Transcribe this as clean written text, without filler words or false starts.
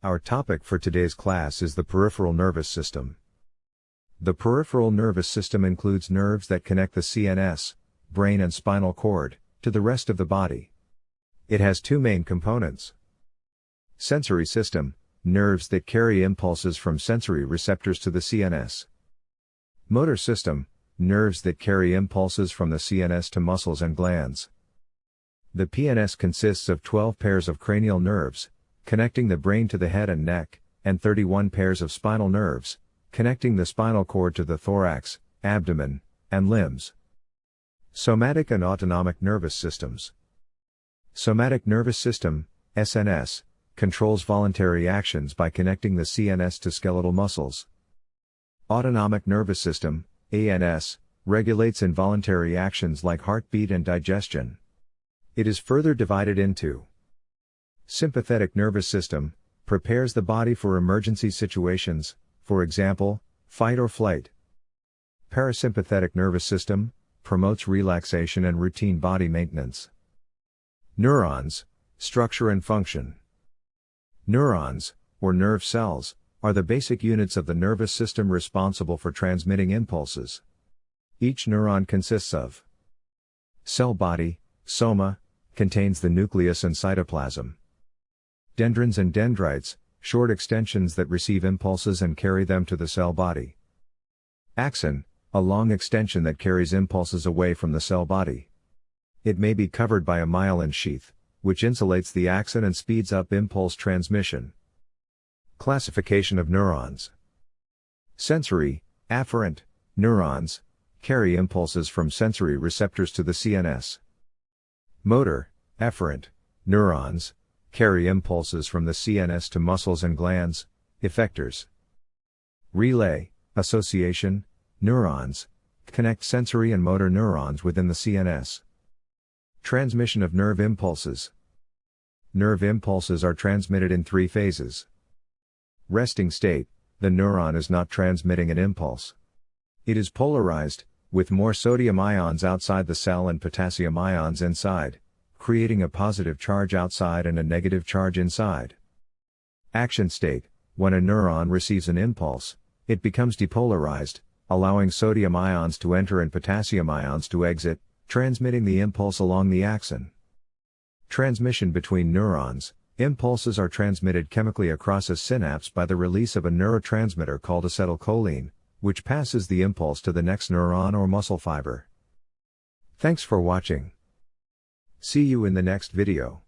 Our topic for today's class is the peripheral nervous system. The peripheral nervous system includes nerves that connect the CNS, brain and spinal cord, to the rest of the body. It has two main components. Sensory system, nerves that carry impulses from sensory receptors to the CNS. Motor system, nerves that carry impulses from the CNS to muscles and glands. The PNS consists of 12 pairs of cranial nerves, connecting the brain to the head and neck, and 31 pairs of spinal nerves, connecting the spinal cord to the thorax, abdomen, and limbs. Somatic and autonomic nervous systems. Somatic nervous system, SNS, controls voluntary actions by connecting the CNS to skeletal muscles. Autonomic nervous system, ANS, regulates involuntary actions like heartbeat and digestion. It is further divided into sympathetic nervous system, prepares the body for emergency situations, for example, fight or flight. Parasympathetic nervous system, promotes relaxation and routine body maintenance. Neurons, structure and function. Neurons, or nerve cells, are the basic units of the nervous system responsible for transmitting impulses. Each neuron consists of cell body, soma, contains the nucleus and cytoplasm. Dendrons and dendrites, short extensions that receive impulses and carry them to the cell body. Axon, a long extension that carries impulses away from the cell body. It may be covered by a myelin sheath, which insulates the axon and speeds up impulse transmission. Classification of neurons. Sensory, afferent, neurons, carry impulses from sensory receptors to the CNS. Motor, efferent, neurons, carry impulses from the CNS to muscles and glands, effectors. Relay, association, neurons, connect sensory and motor neurons within the CNS. Transmission of nerve impulses. Nerve impulses are transmitted in three phases. Resting state, the neuron is not transmitting an impulse. It is polarized, with more sodium ions outside the cell and potassium ions inside, creating a positive charge outside and a negative charge inside. Action state, when a neuron receives an impulse, it becomes depolarized, allowing sodium ions to enter and potassium ions to exit, transmitting the impulse along the axon. Transmission between neurons, impulses are transmitted chemically across a synapse by the release of a neurotransmitter called acetylcholine, which passes the impulse to the next neuron or muscle fiber. Thanks for watching. See you in the next video.